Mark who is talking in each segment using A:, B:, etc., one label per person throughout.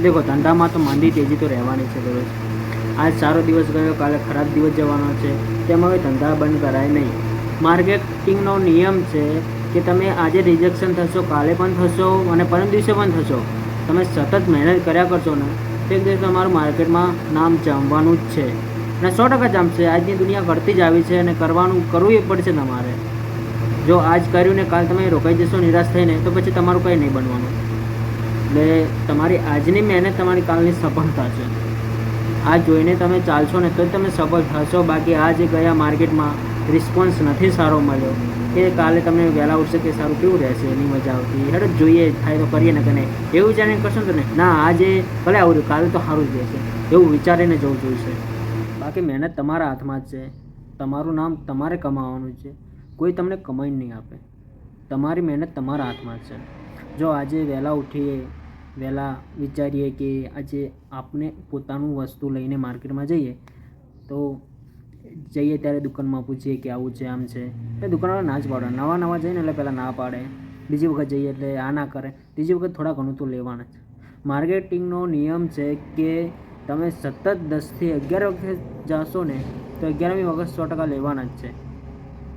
A: देखो धंधाમાં તો માંદી તેજી તો રહેવાની છે દરરોજ. આજ સારો દિવસ ગયો, કાલે ખરાબ દિવસ જવાનો છે. તેમાં હવે ધંધા બંધ કરાય નહીં. માર્કેટિંગનો નિયમ છે કે તમે આજે રિજેક્શન થશો, કાલે પણ થશો અને પરમ દિવસે પણ થશો. તમે સતત મહેનત કર્યા કરશો ને તો એક દિવસ તમારું માર્કેટમાં નામ જામવાનું જ છે અને 100% જામશે. આજની દુનિયા કરતી જ આવી છે અને કરવું એ પડશે તમારે. જો આજ કર્યું ને કાલ તમે રોકાઈ જશો નિરાશ થઈને તો પછી તમારું કંઈ નહીં બનવાનું. એટલે તમારી આજની મહેનત તમારી કાલની સફળતા છે. આ જોઈને તમે ચાલશો ને તો જ તમે સફળ થશો. બાકી આજે ગયા માર્કેટમાં રિસ્પોન્સ નથી સારો મળ્યો કે કાલે તમે વહેલા ઉઠશે કે સારું કેવું રહેશે, એની મજા આવતી. હેડો જોઈએ થાય તો કરીએ ને કે નહીં એવું વિચારીને કરશો ને ના આજે ભલે આવું રહ્યું કાલે તો સારું જ રહેશે એવું વિચારીને જવું જોઈશે. બાકી મહેનત તમારા હાથમાં જ છે. તમારું નામ તમારે કમાવાનું છે. કોઈ તમને કમાઈને નહીં આપે. તમારી મહેનત તમારા હાથમાં જ છે. જો આજે વહેલા ઉઠીએ, વહેલા વિચારીએ કે આજે આપણે પોતાનું વસ્તુ લઈને માર્કેટમાં જઈએ તો જઈએ ત્યારે દુકાનમાં પૂછીએ કે આવું છે આમ છે એટલે દુકાનવાળા ના જ પાડે. નવા જઈએ ને એટલે પહેલાં ના પાડે, બીજી વખત જઈએ એટલે આ ના કરે, ત્રીજી વખત થોડા ઘણું તો લેવાના જ. માર્કેટિંગનો નિયમ છે કે તમે સતત 10થી 11 વખત જાશો ને તો 11મી વખત 100% લેવાના જ છે.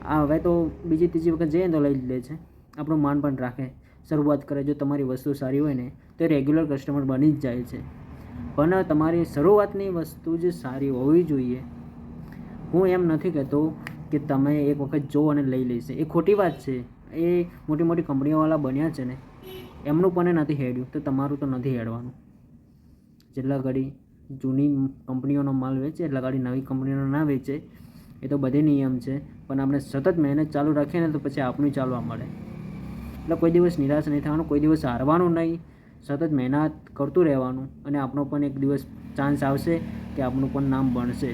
A: આ હવે તો બીજી ત્રીજી વખત જઈએ તો લઈ જ લે છે. આપણું માન પણ રાખે, શરૂઆત કરે. જો તમારી વસ્તુ સારી હોય ને તો રેગ્યુલર કસ્ટમર બની જ જાય છે. પણ તમારી શરૂઆતની વસ્તુ જ સારી હોવી જોઈએ. હું એમ નથી કહેતો કે તમે એક વખત જો અને લઈ લેશે, એ ખોટી વાત છે. એ મોટી મોટી કંપનીઓવાળા બન્યા છે ને એમનું પણ નથી હેડ્યું તો તમારું તો નથી હેડવાનું. જેટલા ઘડી જૂની કંપનીઓનો માલ વેચે એટલા ઘડી નવી કંપનીઓનો ના વેચે, એ તો બધે નિયમ છે. પણ આપણે સતત મહેનત ચાલુ રાખીએ ને તો પછી આપણું ચાલવા મળે. એટલે કોઈ દિવસ નિરાશ નહીં થવાનું, કોઈ દિવસ હારવાનું નહીં. સતત મહેનત કરતું રહેવાનું અને આપણો પણ એક દિવસ ચાન્સ આવશે કે આપણું પણ નામ બનશે.